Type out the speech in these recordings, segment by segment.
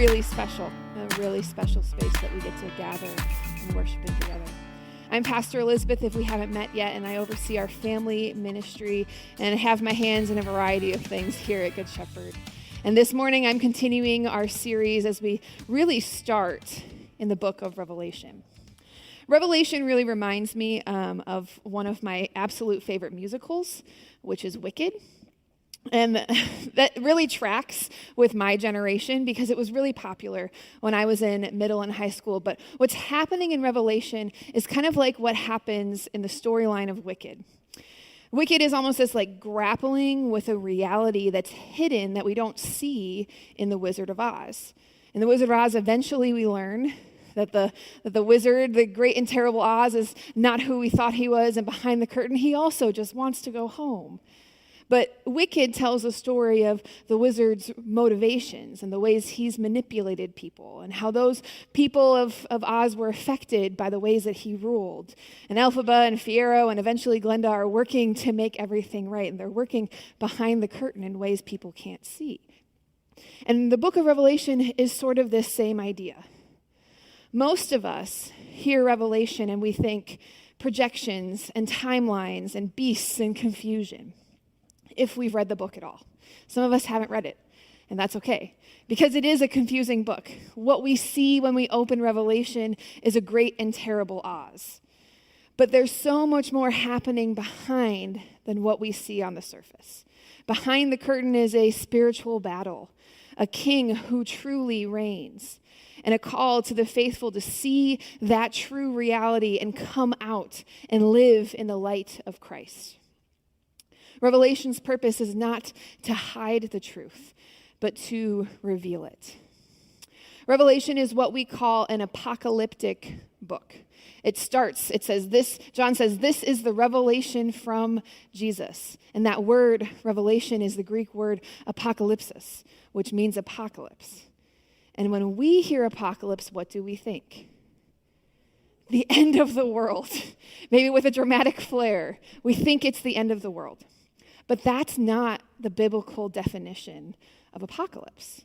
really special, a really special space that we get to gather and worship in together. I'm Pastor Elisabeth, if we haven't met yet, and I oversee our family ministry and have my hands in a variety of things here at Good Shepherd. And this morning I'm continuing our series as we really start in the book of Revelation. Revelation really reminds me of one of my absolute favorite musicals, which is Wicked. And that really tracks with my generation because it was really popular when I was in middle and high school. But what's happening in Revelation is kind of like what happens in the storyline of Wicked. Wicked is almost this like grappling with a reality that's hidden that we don't see in the Wizard of Oz. In the Wizard of Oz, eventually we learn that the wizard, the great and terrible Oz, is not who we thought he was, and behind the curtain, he also just wants to go home. But Wicked tells a story of the wizard's motivations and the ways he's manipulated people and how those people of Oz were affected by the ways that he ruled. And Elphaba and Fiyero and eventually Glenda are working to make everything right, and they're working behind the curtain in ways people can't see. And the book of Revelation is sort of this same idea. Most of us hear Revelation and we think projections and timelines and beasts and confusion, if we've read the book at all. Some of us haven't read it, and that's okay, because it is a confusing book. What we see when we open Revelation is a great and terrible Oz. But there's so much more happening behind than what we see on the surface. Behind the curtain is a spiritual battle, a king who truly reigns, and a call to the faithful to see that true reality and come out and live in the light of Christ. Revelation's purpose is not to hide the truth, but to reveal it. Revelation is what we call an apocalyptic book. It says this, John says, this is the revelation from Jesus. And that word, revelation, is the Greek word apocalypsis, which means apocalypse. And when we hear apocalypse, what do we think? The end of the world. Maybe with a dramatic flair. We think it's the end of the world. But that's not the biblical definition of apocalypse.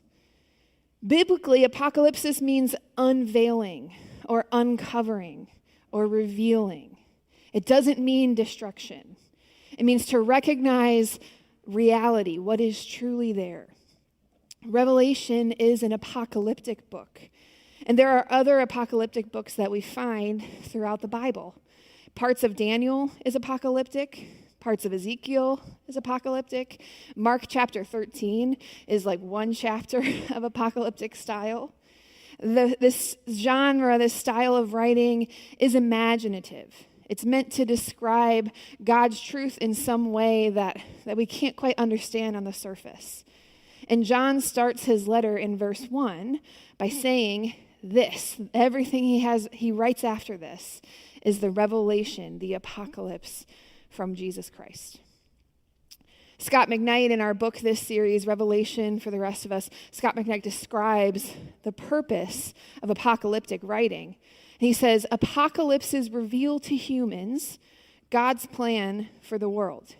Biblically, apocalypsis means unveiling or uncovering or revealing. It doesn't mean destruction. It means to recognize reality, what is truly there. Revelation is an apocalyptic book. And there are other apocalyptic books that we find throughout the Bible. Parts of Daniel is apocalyptic. Parts of Ezekiel is apocalyptic. Mark chapter 13 is like one chapter of apocalyptic style. This genre, this style of writing is imaginative. It's meant to describe God's truth in some way that we can't quite understand on the surface. And John starts his letter in verse 1 by saying this. Everything he writes after this is the revelation, the apocalypse from Jesus Christ. Scott McKnight, in our book this series, Revelation for the Rest of Us, Scott McKnight describes the purpose of apocalyptic writing. And he says, apocalypses reveal to humans God's plan for the world.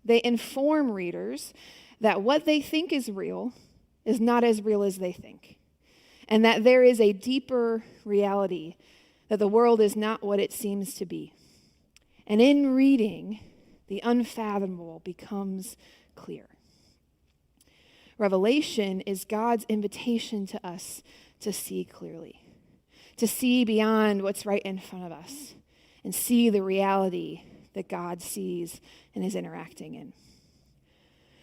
They inform readers that what they think is real is not as real as they think, and that there is a deeper reality, that the world is not what it seems to be. And in reading, the unfathomable becomes clear. Revelation is God's invitation to us to see clearly, to see beyond what's right in front of us, and see the reality that God sees and is interacting in.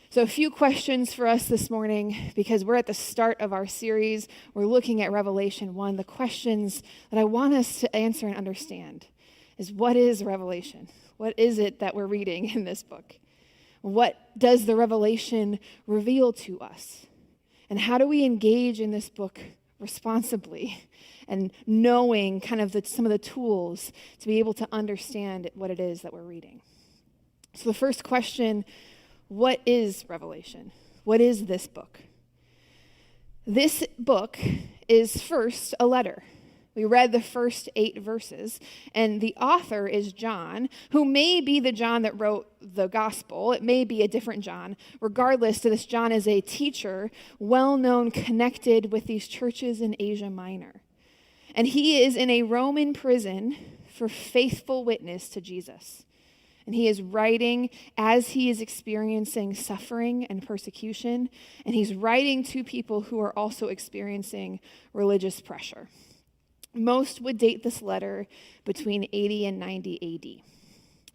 So a few questions for us this morning, because we're at the start of our series. We're looking at Revelation 1. The questions that I want us to answer and understand is, what is Revelation? What is it that we're reading in this book? What does the revelation reveal to us? And how do we engage in this book responsibly and knowing kind of some of the tools to be able to understand what it is that we're reading? So the first question, what is Revelation? What is this book? This book is first a letter. We read the first 8 verses, and the author is John, who may be the John that wrote the gospel. It may be a different John. Regardless, this John is a teacher, well-known, connected with these churches in Asia Minor. And he is in a Roman prison for faithful witness to Jesus. And he is writing as he is experiencing suffering and persecution, and he's writing to people who are also experiencing religious pressure. Most would date this letter between 80 and 90 AD.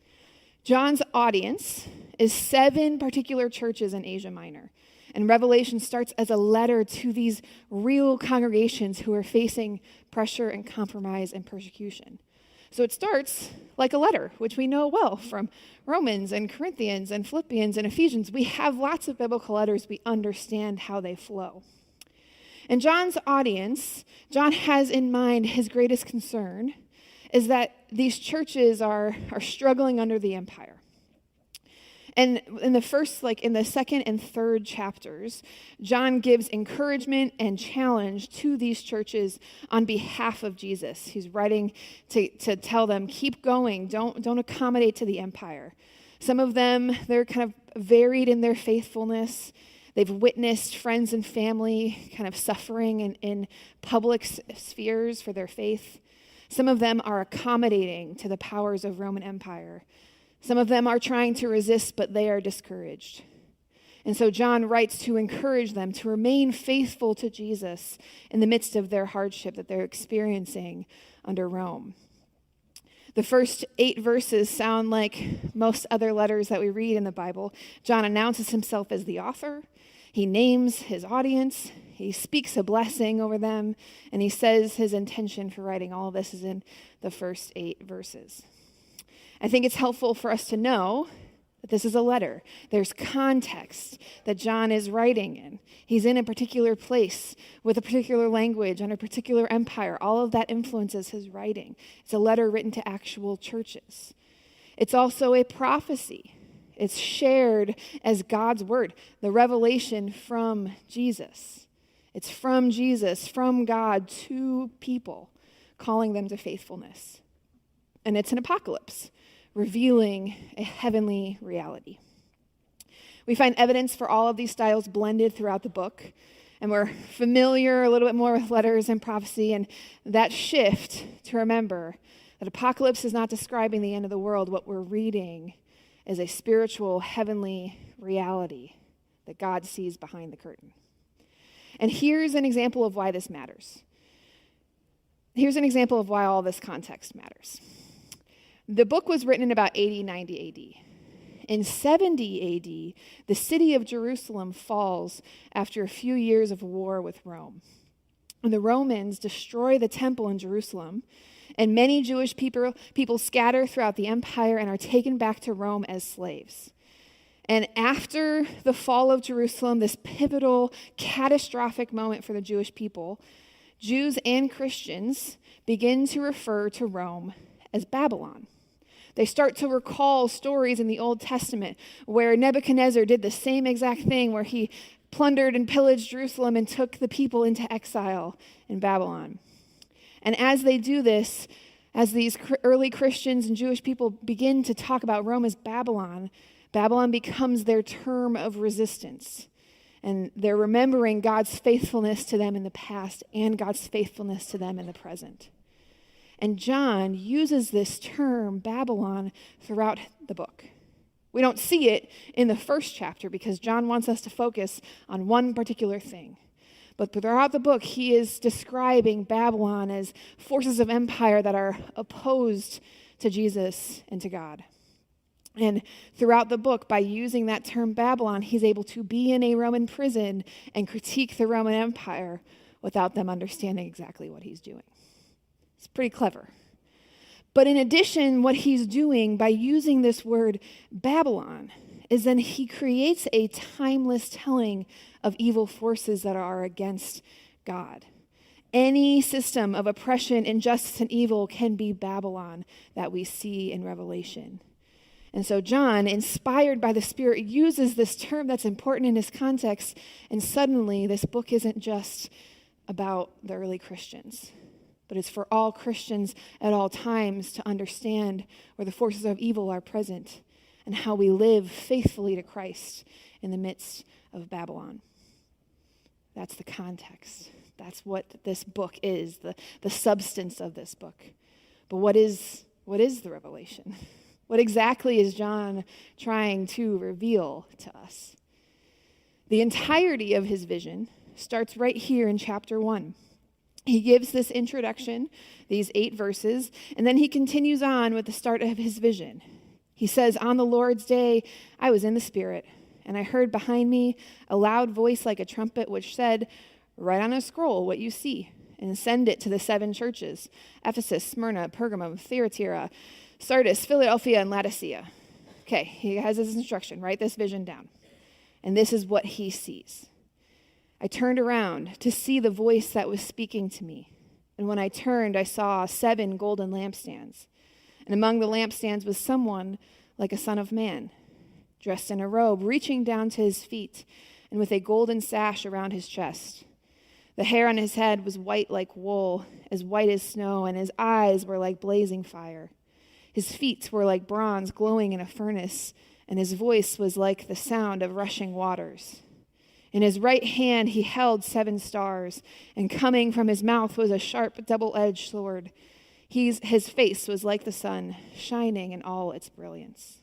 John's audience is 7 particular churches in Asia Minor. And Revelation starts as a letter to these real congregations who are facing pressure and compromise and persecution. So it starts like a letter, which we know well from Romans and Corinthians and Philippians and Ephesians. We have lots of biblical letters. We understand how they flow. And John's audience, John has in mind his greatest concern is that these churches are struggling under the empire. And in the second and third chapters, John gives encouragement and challenge to these churches on behalf of Jesus. He's writing to tell them, keep going, don't accommodate to the empire. Some of them, they're kind of varied in their faithfulness. They've witnessed friends and family kind of suffering in public spheres for their faith. Some of them are accommodating to the powers of Roman Empire. Some of them are trying to resist, but they are discouraged. And so John writes to encourage them to remain faithful to Jesus in the midst of their hardship that they're experiencing under Rome. The first 8 verses sound like most other letters that we read in the Bible. John announces himself as the author. He names his audience. He speaks a blessing over them. And he says his intention for writing all of this is in the first 8 verses. I think it's helpful for us to know that this is a letter. There's context that John is writing in. He's in a particular place with a particular language and a particular empire. All of that influences his writing. It's a letter written to actual churches. It's also a prophecy. It's shared as God's word, the revelation from Jesus. It's from Jesus, from God to people, calling them to faithfulness. And it's an apocalypse, revealing a heavenly reality. We find evidence for all of these styles blended throughout the book, and we're familiar a little bit more with letters and prophecy, and that shift to remember that apocalypse is not describing the end of the world. What we're reading is a spiritual, heavenly reality that God sees behind the curtain. And here's an example of why this matters. Here's an example of why all this context matters. The book was written in about 80, 90 AD. In 70 AD, the city of Jerusalem falls after a few years of war with Rome. And the Romans destroy the temple in Jerusalem, and many Jewish people scatter throughout the empire and are taken back to Rome as slaves. And after the fall of Jerusalem, this pivotal, catastrophic moment for the Jewish people, Jews and Christians begin to refer to Rome as Babylon. They start to recall stories in the Old Testament where Nebuchadnezzar did the same exact thing, where he plundered and pillaged Jerusalem and took the people into exile in Babylon. And as they do this, as these early Christians and Jewish people begin to talk about Rome as Babylon, Babylon becomes their term of resistance. And they're remembering God's faithfulness to them in the past and God's faithfulness to them in the present. And John uses this term, Babylon, throughout the book. We don't see it in the first chapter because John wants us to focus on one particular thing. But throughout the book, he is describing Babylon as forces of empire that are opposed to Jesus and to God. And throughout the book, by using that term Babylon, he's able to be in a Roman prison and critique the Roman Empire without them understanding exactly what he's doing. It's pretty clever. But in addition, what he's doing by using this word Babylon is then he creates a timeless telling of evil forces that are against God. Any system of oppression, injustice, and evil can be Babylon that we see in Revelation. And so John, inspired by the Spirit, uses this term that's important in his context, and suddenly this book isn't just about the early Christians. but it's for all Christians at all times to understand where the forces of evil are present and how we live faithfully to Christ in the midst of Babylon. That's the context. That's what this book is, the substance of this book. But what is the revelation? What exactly is John trying to reveal to us? The entirety of his vision starts right here in chapter 1. He gives this introduction, these 8 verses, and then he continues on with the start of his vision. He says, "On the Lord's day, I was in the Spirit, and I heard behind me a loud voice like a trumpet, which said, 'Write on a scroll what you see, and send it to the 7 churches, Ephesus, Smyrna, Pergamum, Thyatira, Sardis, Philadelphia, and Laodicea.'" Okay, he has his instruction. Write this vision down. And this is what he sees. "I turned around to see the voice that was speaking to me. And when I turned, I saw 7 golden lampstands. And among the lampstands was someone like a son of man, dressed in a robe, reaching down to his feet, and with a golden sash around his chest. The hair on his head was white like wool, as white as snow, and his eyes were like blazing fire. His feet were like bronze glowing in a furnace, and his voice was like the sound of rushing waters. In his right hand he held 7 stars, and coming from his mouth was a sharp double-edged sword. His face was like the sun, shining in all its brilliance."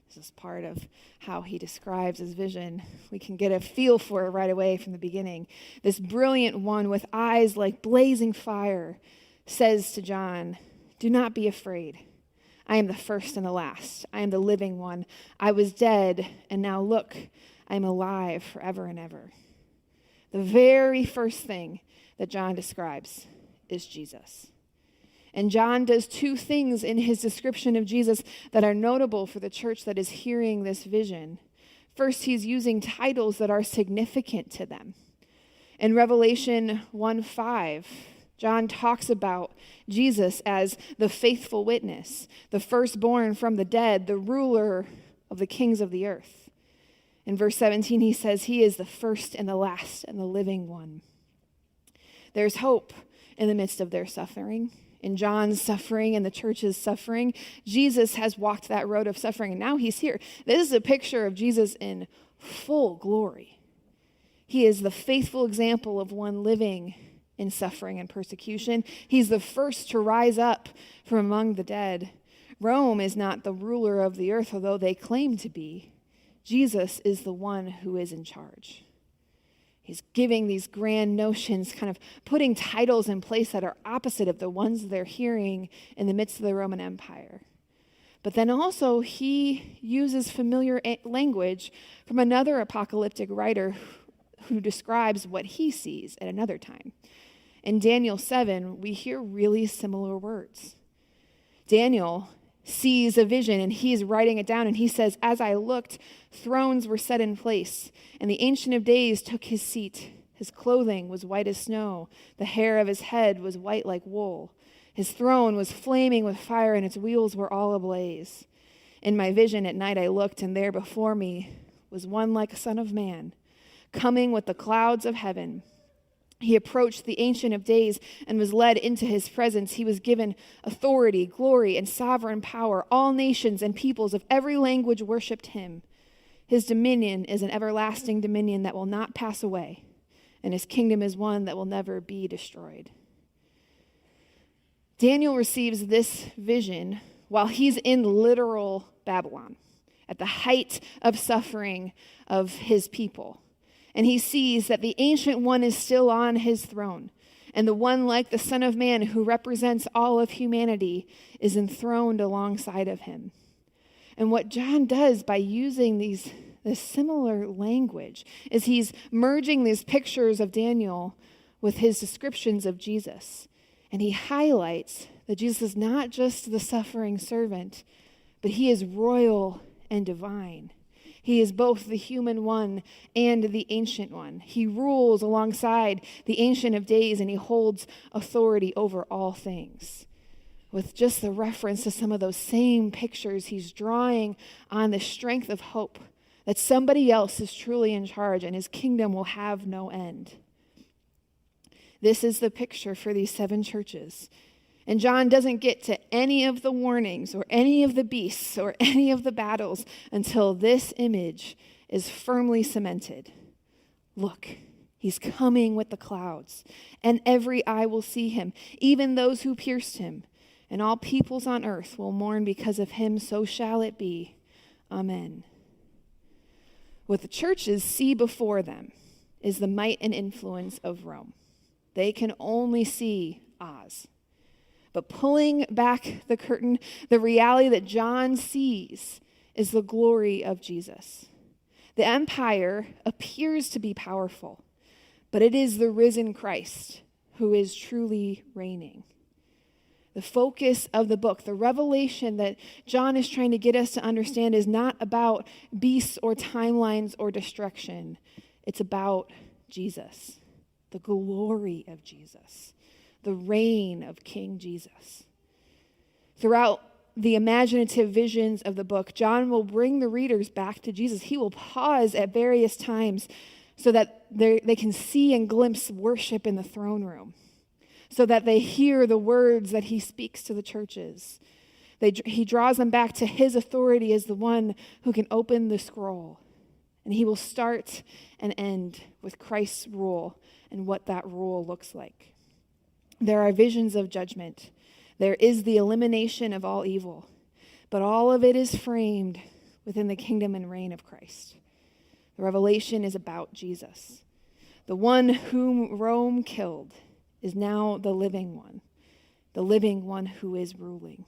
This is part of how he describes his vision. We can get a feel for it right away from the beginning. This brilliant one with eyes like blazing fire says to John, "Do not be afraid. I am the first and the last. I am the living one. I was dead, and now look, I am alive forever and ever." The very first thing that John describes is Jesus. And John does 2 things in his description of Jesus that are notable for the church that is hearing this vision. First, he's using titles that are significant to them. In Revelation 1:5, John talks about Jesus as the faithful witness, the firstborn from the dead, the ruler of the kings of the earth. In verse 17, he says, "He is the first and the last and the living one." There's hope in the midst of their suffering. In John's suffering and the church's suffering, Jesus has walked that road of suffering, and now he's here. This is a picture of Jesus in full glory. He is the faithful example of one living in suffering and persecution. He's the first to rise up from among the dead. Rome is not the ruler of the earth, although they claim to be. Jesus is the one who is in charge. He's giving these grand notions, kind of putting titles in place that are opposite of the ones they're hearing in the midst of the Roman Empire. But then also he uses familiar language from another apocalyptic writer who describes what he sees at another time. In Daniel 7, we hear really similar words. Daniel sees a vision, and he's writing it down, and he says, "As I looked, thrones were set in place, and the Ancient of Days took his seat. His clothing was white as snow. The hair of his head was white like wool. His throne was flaming with fire, and its wheels were all ablaze. In my vision at night I looked, and there before me was one like a son of man, coming with the clouds of heaven. He approached the Ancient of Days and was led into his presence. He was given authority, glory, and sovereign power. All nations and peoples of every language worshipped him. His dominion is an everlasting dominion that will not pass away, and his kingdom is one that will never be destroyed." Daniel receives this vision while he's in literal Babylon, at the height of suffering of his people. And he sees that the Ancient One is still on his throne, and the one like the Son of Man who represents all of humanity is enthroned alongside of him. And what John does by using this similar language is he's merging these pictures of Daniel with his descriptions of Jesus. And he highlights that Jesus is not just the suffering servant, but he is royal and divine. He is both the human one and the ancient one. He rules alongside the Ancient of Days, and he holds authority over all things. With just the reference to some of those same pictures, he's drawing on the strength of hope that somebody else is truly in charge and his kingdom will have no end. This is the picture for these 7 churches. And John doesn't get to any of the warnings or any of the beasts or any of the battles until this image is firmly cemented. Look, he's coming with the clouds, and every eye will see him, even those who pierced him, and all peoples on earth will mourn because of him. So shall it be. Amen. What the churches see before them is the might and influence of Rome. They can only see Oz. But pulling back the curtain, the reality that John sees is the glory of Jesus. The empire appears to be powerful, but it is the risen Christ who is truly reigning. The focus of the book, the revelation that John is trying to get us to understand, is not about beasts or timelines or destruction. It's about Jesus, the glory of Jesus, the reign of King Jesus. Throughout the imaginative visions of the book, John will bring the readers back to Jesus. He will pause at various times so that they can see and glimpse worship in the throne room, so that they hear the words that he speaks to the churches. He draws them back to his authority as the one who can open the scroll. And he will start and end with Christ's rule and what that rule looks like. There are visions of judgment. There is the elimination of all evil. But all of it is framed within the kingdom and reign of Christ. The revelation is about Jesus. The one whom Rome killed is now the living one who is ruling.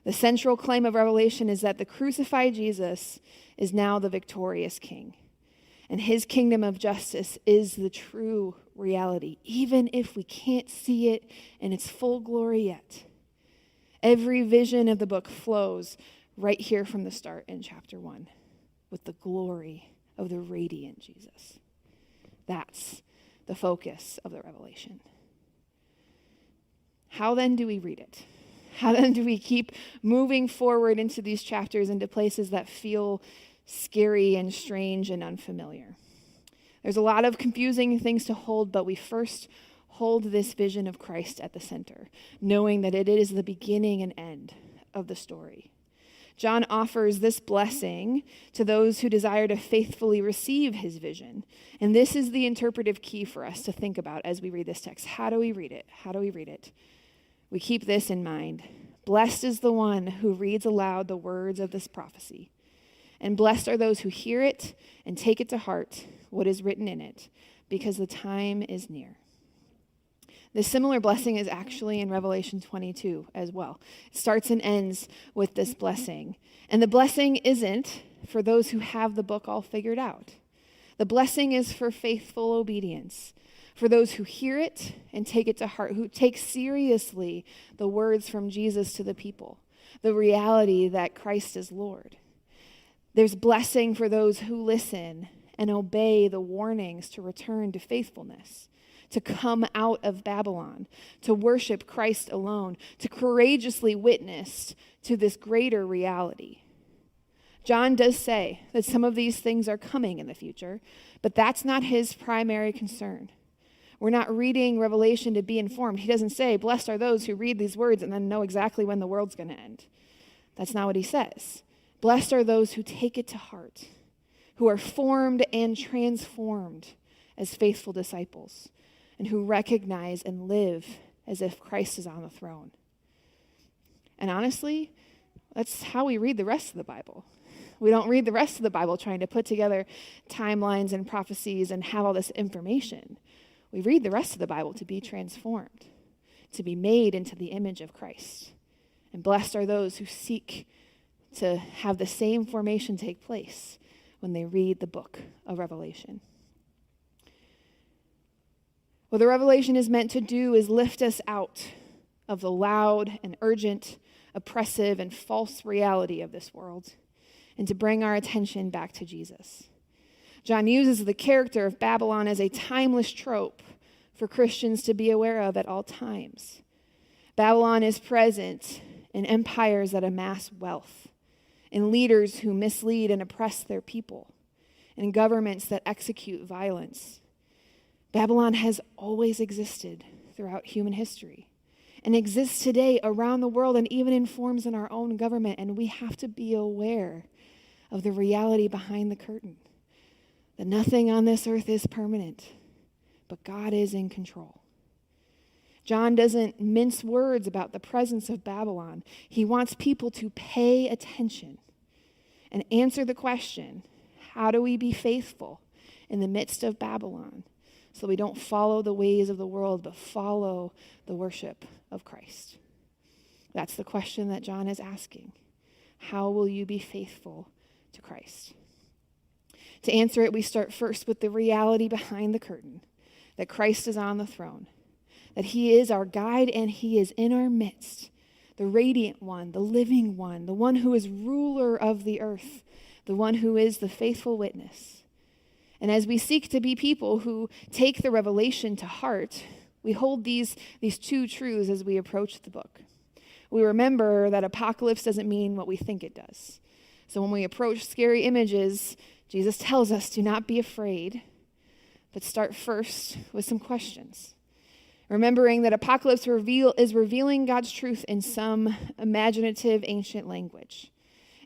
The central claim of Revelation is that the crucified Jesus is now the victorious king, and his kingdom of justice is the true reality, even if we can't see it in its full glory yet. Every vision of the book flows right here from the start in chapter 1 with the glory of the radiant Jesus. That's the focus of the revelation. How then do we read it? How then do we keep moving forward into these chapters, into places that feel scary and strange and unfamiliar? There's a lot of confusing things to hold, but we first hold this vision of Christ at the center, knowing that it is the beginning and end of the story. John offers this blessing to those who desire to faithfully receive his vision. And this is the interpretive key for us to think about as we read this text. How do we read it? How do we read it? We keep this in mind. Blessed is the one who reads aloud the words of this prophecy. And blessed are those who hear it and take it to heart, what is written in it, because the time is near. The similar blessing is actually in Revelation 22 as well. It starts and ends with this blessing. And the blessing isn't for those who have the book all figured out. The blessing is for faithful obedience, for those who hear it and take it to heart, who take seriously the words from Jesus to the people, the reality that Christ is Lord. There's blessing for those who listen and obey the warnings to return to faithfulness, to come out of Babylon, to worship Christ alone, to courageously witness to this greater reality. John does say that some of these things are coming in the future, but that's not his primary concern. We're not reading Revelation to be informed. He doesn't say, blessed are those who read these words and then know exactly when the world's going to end. That's not what he says. Blessed are those who take it to heart, who are formed and transformed as faithful disciples, and who recognize and live as if Christ is on the throne. And honestly, that's how we read the rest of the Bible. We don't read the rest of the Bible trying to put together timelines and prophecies and have all this information. We read the rest of the Bible to be transformed, to be made into the image of Christ. And blessed are those who seek to have the same formation take place when they read the book of Revelation. What the revelation is meant to do is lift us out of the loud and urgent, oppressive and false reality of this world, and to bring our attention back to Jesus. John uses the character of Babylon as a timeless trope for Christians to be aware of at all times. Babylon is present in empires that amass wealth, in leaders who mislead and oppress their people, in governments that execute violence. Babylon has always existed throughout human history and exists today around the world and even informs in our own government. And we have to be aware of the reality behind the curtain, that nothing on this earth is permanent, but God is in control. John doesn't mince words about the presence of Babylon. He wants people to pay attention and answer the question, how do we be faithful in the midst of Babylon so we don't follow the ways of the world, but follow the worship of Christ? That's the question that John is asking. How will you be faithful to Christ? To answer it, we start first with the reality behind the curtain, that Christ is on the throne, that he is our guide and he is in our midst, the radiant one, the living one, the one who is ruler of the earth, the one who is the faithful witness. And as we seek to be people who take the revelation to heart, we hold these two truths as we approach the book. We remember that apocalypse doesn't mean what we think it does. So when we approach scary images, Jesus tells us to not be afraid, but start first with some questions. Remembering that apocalypse is revealing God's truth in some imaginative ancient language.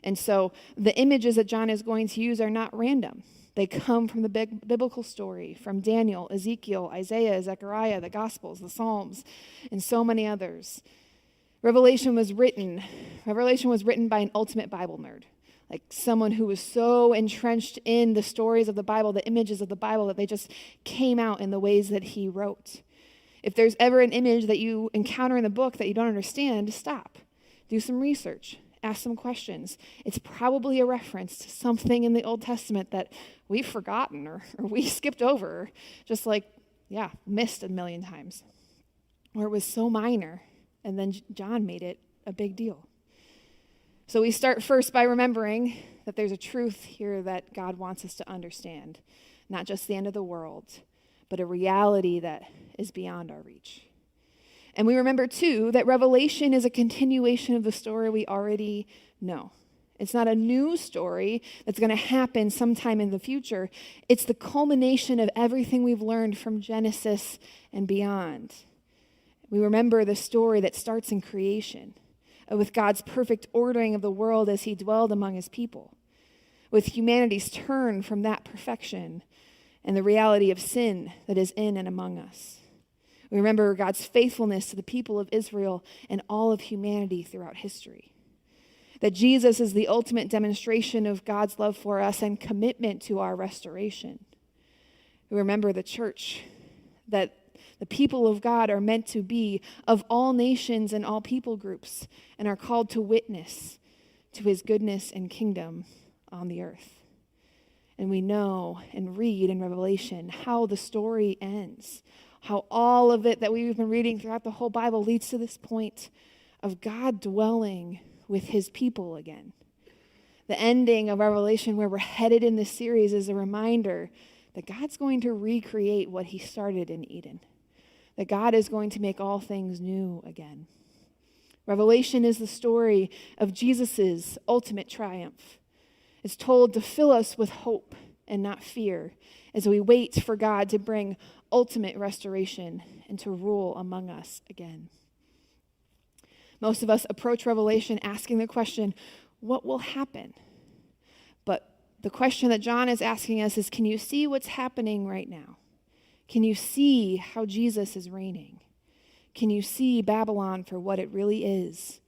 And so the images that John is going to use are not random. They come from the biblical story, from Daniel, Ezekiel, Isaiah, Zechariah, the Gospels, the Psalms, and so many others. Revelation was written by an ultimate Bible nerd, like someone who was so entrenched in the stories of the Bible, the images of the Bible, that they just came out in the ways that he wrote. If there's ever an image that you encounter in the book that you don't understand, stop. Do some research. Ask some questions. It's probably a reference to something in the Old Testament that we've forgotten or we skipped over, just missed a million times. Or it was so minor, and then John made it a big deal. So we start first by remembering that there's a truth here that God wants us to understand, not just the end of the world, but a reality that is beyond our reach. And we remember, too, that Revelation is a continuation of the story we already know. It's not a new story that's going to happen sometime in the future. It's the culmination of everything we've learned from Genesis and beyond. We remember the story that starts in creation, with God's perfect ordering of the world as he dwelled among his people, with humanity's turn from that perfection and the reality of sin that is in and among us. We remember God's faithfulness to the people of Israel and all of humanity throughout history. That Jesus is the ultimate demonstration of God's love for us and commitment to our restoration. We remember the church, that the people of God are meant to be of all nations and all people groups and are called to witness to his goodness and kingdom on the earth. And we know and read in Revelation how the story ends, how all of it that we've been reading throughout the whole Bible leads to this point of God dwelling with his people again. The ending of Revelation, where we're headed in this series, is a reminder that God's going to recreate what he started in Eden, that God is going to make all things new again. Revelation is the story of Jesus' ultimate triumph. It's told to fill us with hope and not fear as we wait for God to bring ultimate restoration and to rule among us again. Most of us approach Revelation asking the question, what will happen? But the question that John is asking us is, can you see what's happening right now? Can you see how Jesus is reigning? Can you see Babylon for what it really is?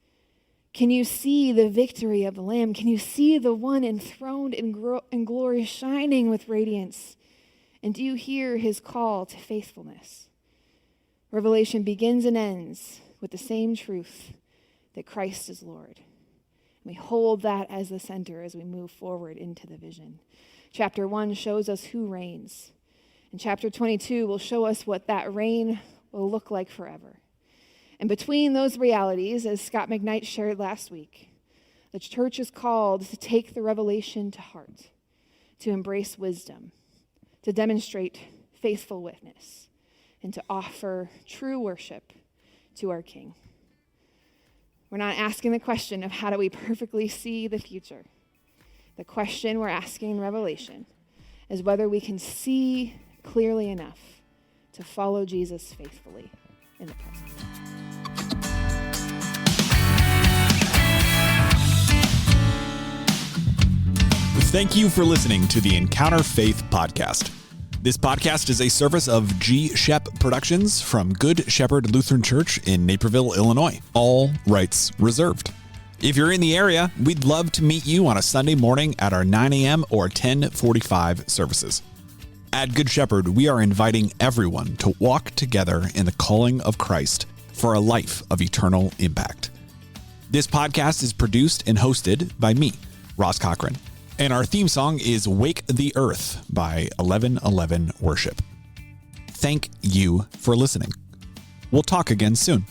Can you see the victory of the Lamb? Can you see the one enthroned in glory shining with radiance? And do you hear his call to faithfulness? Revelation begins and ends with the same truth that Christ is Lord. And we hold that as the center as we move forward into the vision. Chapter 1 shows us who reigns. And chapter 22 will show us what that reign will look like forever. And between those realities, as Scott McKnight shared last week, the church is called to take the revelation to heart, to embrace wisdom, to demonstrate faithful witness, and to offer true worship to our King. We're not asking the question of how do we perfectly see the future. The question we're asking in Revelation is whether we can see clearly enough to follow Jesus faithfully in the present. Thank you for listening to the Encounter Faith podcast. This podcast is a service of G. Shep Productions from Good Shepherd Lutheran Church in Naperville, Illinois. All rights reserved. If you're in the area, we'd love to meet you on a Sunday morning at our 9 a.m. or 10:45 services. At Good Shepherd, we are inviting everyone to walk together in the calling of Christ for a life of eternal impact. This podcast is produced and hosted by me, Ross Cochran. And our theme song is Wake the Earth by 1111 Worship. Thank you for listening. We'll talk again soon.